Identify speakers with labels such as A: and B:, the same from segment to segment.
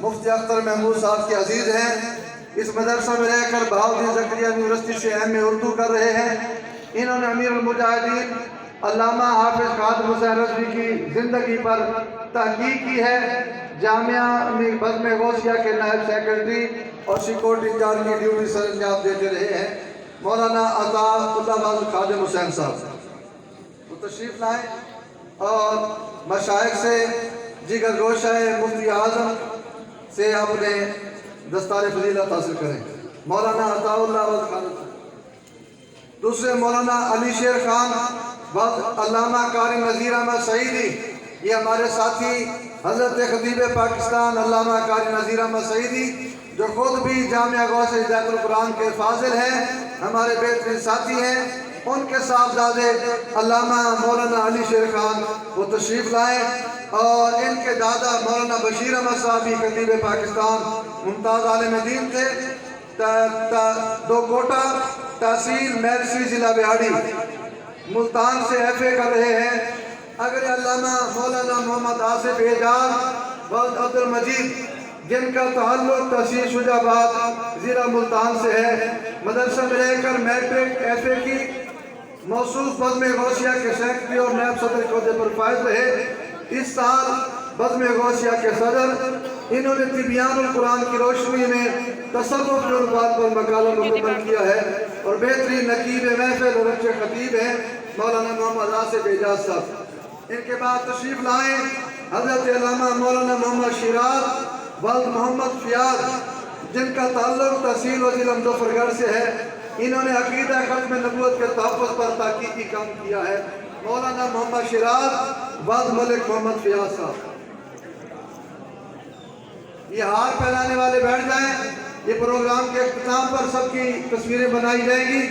A: مفتی اختر محمود صاحب کے عزیز ہیں، اس مدرسہ میں رہ کر بہاؤالدین زکریا یونیورسٹی سے ایم اے اردو کر رہے ہیں۔ انہوں نے امیر المجاہدین علامہ حافظ خادم حسین رضوی کی زندگی پر تحقیق کی ہے۔ جامعہ بزم غوثیہ کے نائب سیکرٹری اور سیکورٹی انچارج کی ڈیوٹی سر انجام دیتے رہے ہیں مولانا عطا اللہ خادم حسین صاحب، وہ تشریف لائیں اور مشائخ سے جگر گوشہ مفتی اعظم سے اپنے دستار فضیلت حاصل کریں۔ مولانا عطا اللہ خادم صاحب، دوسرے مولانا علی شیر خان علامہ قاری نذیر احمد سعیدی، یہ ہمارے ساتھی حضرت خطیب پاکستان علامہ قاری نذیر احمد سعیدی جو خود بھی جامعہ غوث ہدایت القرآن کے فاضل ہیں، ہمارے بہترین ساتھی ہیں۔ ان کے صاحبزادے علامہ مولانا علی شیر خان وہ تشریف لائیں، اور ان کے دادا مولانا بشیر احمد صاحب بھی خطیب پاکستان ممتاز عالم دین تھے، دو کوٹا تحصیل میرسی ضلع بہاڑی ملتان سے ایف اے کر رہے ہیں۔ اگر علامہ مولانا محمد آصف اعجاز ولد عبد المجید جن کا تعلق تحصیل شجاع آباد ضلع ملتان سے ہے، مدرسہ میں رہ کر میٹرک ایف اے کی موصوف بزم غوثیہ کے سیکرٹری اور نائب صدر کے عہدے پر فائز رہے۔ اس سال بزم غوثیہ کے صدر، انہوں نے طبیان القرآن کی روشنی میں تصوف کے عنوان پر مقالہ مکمل کیا ہے، اور بہترین نقیب محفل اور اچھے خطیب ہیں مولانا محمد آصف اعجاز صاحب۔ ان کے بعد تشریف لائیں حضرت علامہ مولانا محمد شیراز ولد محمد فیاض جن کا تعلق تحصیل و ضلع مظفر گڑھ سے ہے۔ انہوں نے عقیدہ ختم نبوت کے تحفظ پر تحقیقی کام کیا ہے۔ مولانا محمد شیراز ولد ملک محمد فیاض صاحب، یہ ہار پہنانے والے بیٹھ جائیں۔ یہ پروگرام کے اختتام پر سب کی تصویریں بنائی جائیں گی،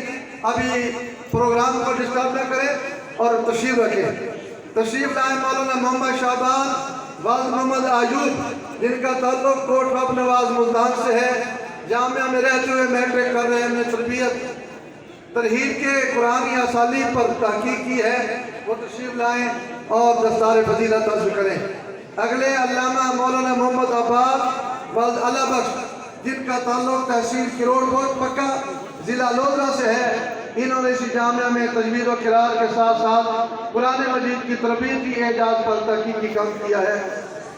A: ابھی پروگرام کو ڈسٹرب نہ کریں اور تشریف رکھیں۔ تشریف لائیں مولانا محمد شعبان ولد محمد ایوب جن کا تعلق کوٹ رب نواز ملتان سے ہے، جامعہ میں رہتے ہوئے میٹرک کر رہے ہیں، تربیت ترہیب کے قرآنی اسالیب پر تحقیق کی ہے، وہ تشریف لائیں اور دستار فضیلت حاصل کریں۔ اگلے علامہ مولانا محمد عباس ولد علا بخش جن کا تعلق تحصیل کروڑ کوٹ پکا ضلع لودھا سے ہے۔ انہوں نے اسی جامعہ میں تجوید و قرار کے ساتھ ساتھ قرآن مجید کی تربیتی اعجاز پر تحقیقی کام کیا ہے۔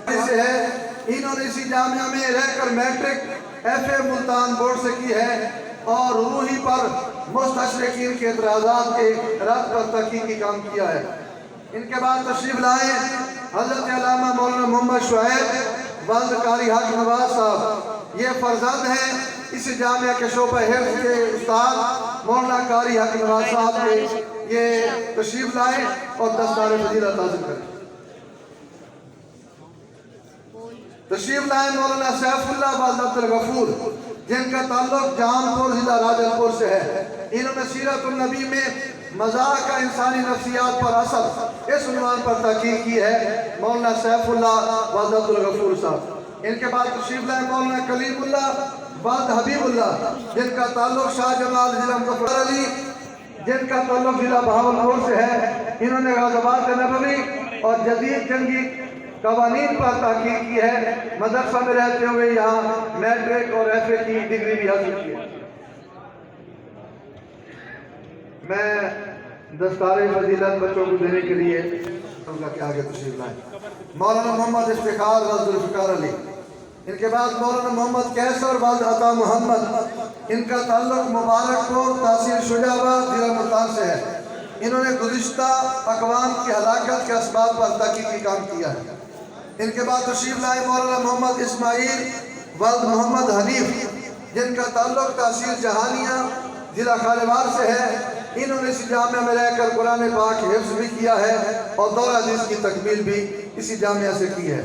A: انہوں نے اسی جامعہ میں رہ کر matric F A Multan board سے کی ہے، اور روحی پر مستشرقین کے اعتراضات کے رد پر تحقیقی کام کیا ہے۔ ان کے بعد تشریف لائیں حضرت علامہ مولانا محمد شعیب ولد قاری حق نواز صاحب، یہ فرزند ہیں اس جامعہ کے شعبہ حفظ کے استاد مولانا قاری حق نواز صاحب کے، یہ تشریف لائیں اور دستار فضیلت حاصل کریں۔ تشریف لائیں مولانا سیف اللہ ولد عبد الغفور جن کا تعلق جہان پور ضلع راجن پور سے ہے۔ انہوں نے سیرت النبی میں مذاق کا انسانی نفسیات پر اثر اس عنوان پر تحقیق کی ہے، مولانا سیف اللہ ولد عبد الغفور صاحب۔ ان کے بعد تشریف لائیں مولانا کلیم اللہ ولد حبیب اللہ جن کا تعلق شاہ جمال ضلع مظفر علی جن کا تعلق ضلع بہاولپور سے ہے۔ انہوں نے غزوات نبوی اور جدید جنگی قوانین پر تحقیق کی ہے، مدرسہ میں رہتے ہوئے یہاں میٹرک اور ایف اے کی ڈگری بھی حاصل کی ہے۔ میں دستار فضیلت بچوں کو دینے کے لیے اللہ کے آگے تشریف لائیں مولانا محمد افتخار ولد ذوالفقار علی۔ ان کے بعد مولانا محمد کیسر ولد عطا محمد، ان کا تعلق مبارک پور تحصیل شجاع آباد ضلع ملتان سے ہے۔ انہوں نے گزشتہ اقوام کی ہلاکت کے اسباب پر تحقیقی کام کیا ہے۔ ان کے بعد تشریف لائے مولانا محمد اسماعیل ولد محمد حنیف جن کا تعلق تحصیل جہانیہ ضلع خالیوار سے ہے۔ انہوں نے اسی جامعہ میں رہ کر قرآن پاک حفظ بھی کیا ہے اور دور حدیث کی تکمیل بھی اسی جامعہ سے کی ہے۔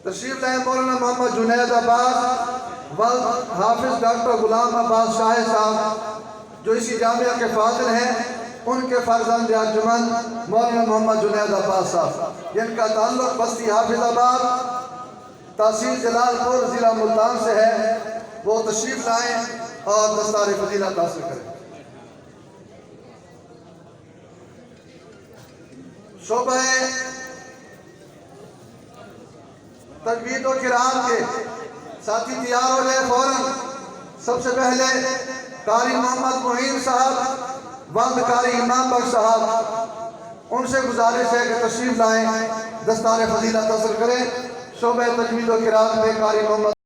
A: تشریف لائے مولانا محمد جنید عباس ولد حافظ ڈاکٹر غلام عباس شاہ صاحب جو اسی جامعہ کے فاضل ہیں۔ ان کے فرزند انجمن مولانا محمد جنید عباس صاحب جن کا تعلق بستی حافظ آباد تحصیل جلال پور ضلع ملتان سے ہے، وہ تشریف لائیں اور دستار فضیلت حاصل کریں۔ شعبہ تجوید و قرآن کے ساتھی تیار ہو جائے فوراً۔ سب سے پہلے قاری محمد معین صاحب وند قاری امام بخش صاحب، ان سے گزارش ہے کہ تشریف لائیں، دستار فضیلت حاصل کریں۔ شعبہ تجوید و قرآن میں قاری محمد